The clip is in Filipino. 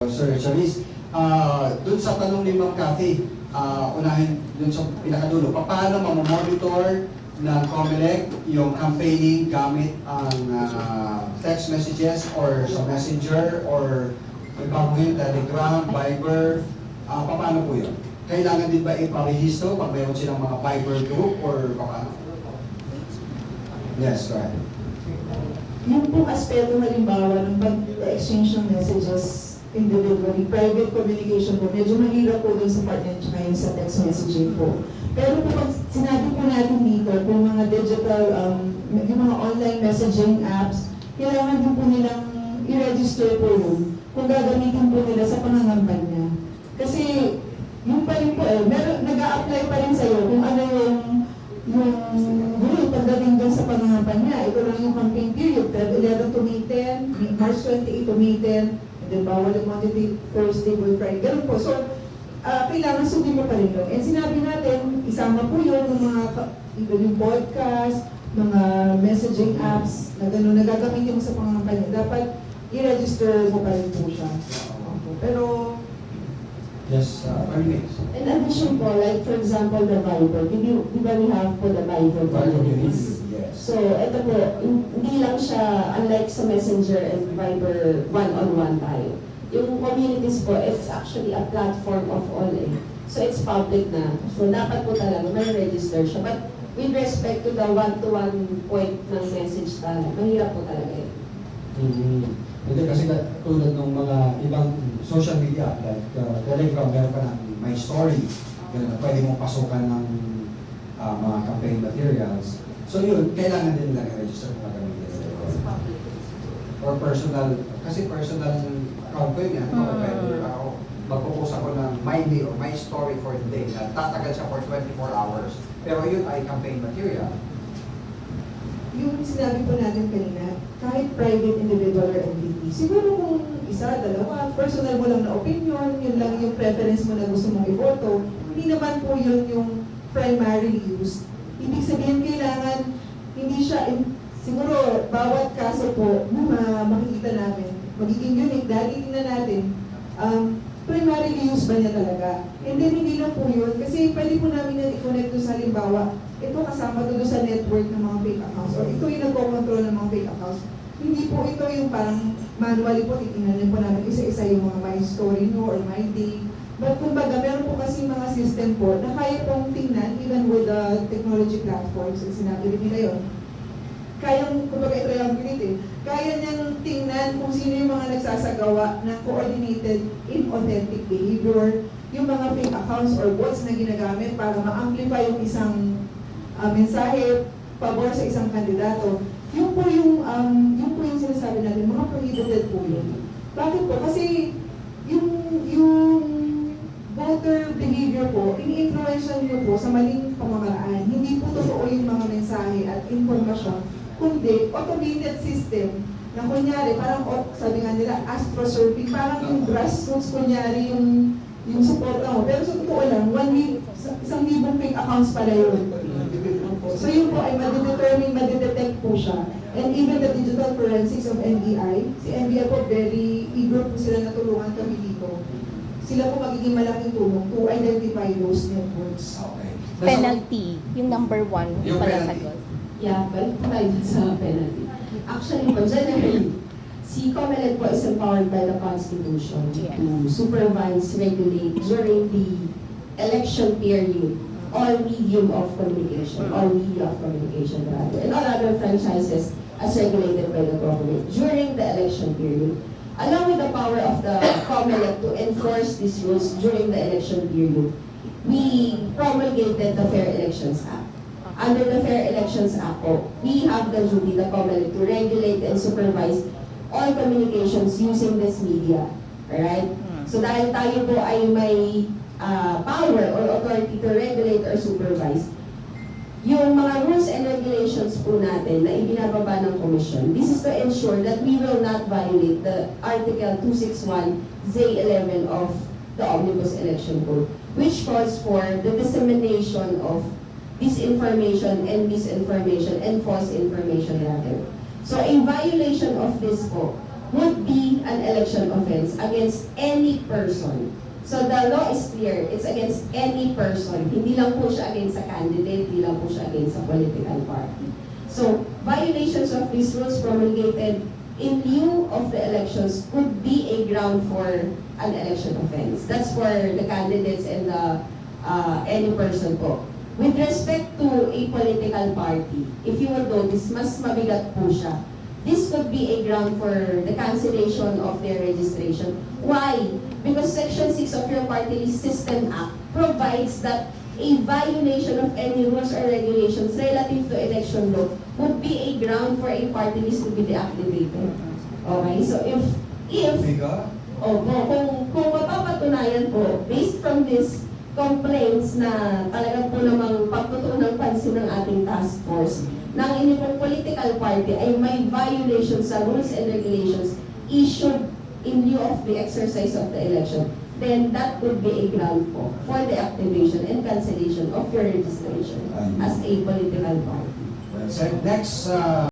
Sir Charis, dun sa tanong ni Ma'am Cathy, unahin dun sa pinakadulo, paano mamamonitor ng COMELEC yung campaigning gamit ang text messages or sa messenger or yung Telegram, Viber, paano po yun? Kailangan din ba iparehistro pag mayroon silang mga Viber group or paano? Yes, go ahead. Yung pong aspeto halimbawa ng pag-exchange ng messages individually, private communication po, medyo mahirap po dun sa partner ngayon sa text messaging po. Pero po pag sinabi po natin dito, kung mga digital, yung mga online messaging apps, kailangan din po nilang i-register po yun kung gagamitin po nila sa pangangampanya. Kasi yung pa rin po nag-a-apply pa rin sa'yo kung ano yung pagdating dun sa pangangampanya. Ito lang yung campaign period, 11 to May 10, March 28 to May 10, then bawal yung Monday, Thursday, Friday, ganun po. So, kailangan sundin mo pa rin yun. And sinabi natin, isama po yun ng mga, yung podcast, mga messaging apps, na gano'n, nagagamitin mo sa pangangampanya. Dapat i-register mo pa rin po siya. Pero, Yes, In addition po, like for example, the Viber, di ba we have po the Viber communities? yes. So, ito po, hindi lang siya, unlike sa Messenger and Viber, one-on-one tayo. Yung communities po, it's actually a platform of all eh. So, it's public na. So, dapat po talaga may register siya. But with respect to the one-to-one point ng message talaga, mahirap po talaga eh. Hindi kasi tulad ng mga ibang social media like Telegram, meron ka ng My Story, pwede mong pasukan ng mga campaign materials. So yun, kailangan din nila i-register kung gagamitin nila. Or personal, kasi personal account ko yun, pwede ako magpupost ako ng My Day or My Story for the day na tatagal siya for 24 hours. Pero yun ay campaign material. yung sinabi po natin kanina, kahit private, individual, or entity, siguro kung isa, dalawa, personal mo lang na opinion, yun lang yung preference mo na gusto mong iboto, hindi naman po yun yung primarily used. Ibig sabihin, kailangan, hindi siya, siguro, bawat kaso po na makikita namin, magiging unique, dahil tingnan natin, primarily used ba niya talaga? And then, hindi lang po yun, kasi pwede po namin na i-connect doon sa halimbawa, ito kasama doon sa network ng mga fake accounts, or ito yung nagko-control ng mga fake accounts. Hindi po ito yung parang manually po, titingnan po namin isa-isa yung mga My Story nyo or My Day. But kumbaga, meron po kasi mga system po na kaya pong tingnan, even with the technology platforms, at sinabi rin nila yun. Kayang, kumbaga i-triangulate kaya niyang tingnan kung sino yung mga nagsasagawa ng coordinated, inauthentic behavior, yung mga fake accounts or bots na ginagamit para ma-amplify yung isang mensahe pabor sa isang kandidato. Yun po yung sinasabi natin, mga prohibited po yun. Bakit po? Kasi yung voter behavior po, ini-influensya niyo po sa maling pamamaraan. Hindi po totoo yung mga mensahe at informasyon, kundi automated system na kunyari, parang sabi nga nila, astrosurfing, parang yung grassroots kunyari yung support mo. Pero sa totoo lang, 1,000 fake accounts pala yun. So yun po ay madidetermine, madidetect po siya. And even the digital forensics of NBI, si NBI po very eager po sila na tulungan kami dito. Sila po magiging malaking tulong to identify those networks. Okay. Penalty, yung number 1, yung pala sagot. Yeah, balik tayo sa penalty. Actually po, generally, si COMELEC po is empowered by the Constitution to supervise, regulate during the election period all medium of communication, all media of communication rather, and all other franchises as regulated by the government during the election period. Along with the power of the COMELEC to enforce these rules during the election period, we promulgated the Fair Elections Act. Under the Fair Elections Act, we have the duty, the COMELEC, to regulate and supervise all communications using this media. Alright? So dahil tayo po ay may power or authority to regulate or supervise, yung mga rules and regulations po natin na ibinababa ng Commission, this is to ensure that we will not violate the Article 261 Z11 of the Omnibus Election Code, which calls for the dissemination of disinformation and misinformation and false information rather. So a violation of this po would be an election offense against any person. So the law is clear, it's against any person. Hindi lang po siya against a candidate, hindi lang po siya against a political party. So violations of these rules promulgated in lieu of the elections could be a ground for an election offense. That's for the candidates and the any person po. With respect to a political party, if you will notice, mas mabigat po siya. This could be a ground for the cancellation of their registration. Why? Because Section 6 of your Party List System Act provides that a violation of any rules or regulations relative to election law would be a ground for a party list to be deactivated. Okay? So if kung mapapatunayan po, based from this complaints na talagang po namang pagtutunan ng pansin ng ating task force, na ang inyong political party ay may violation sa rules and regulations issued in lieu of the exercise of the election, then that would be a ground po for the activation and cancellation of your registration as a political party. Well said. Next,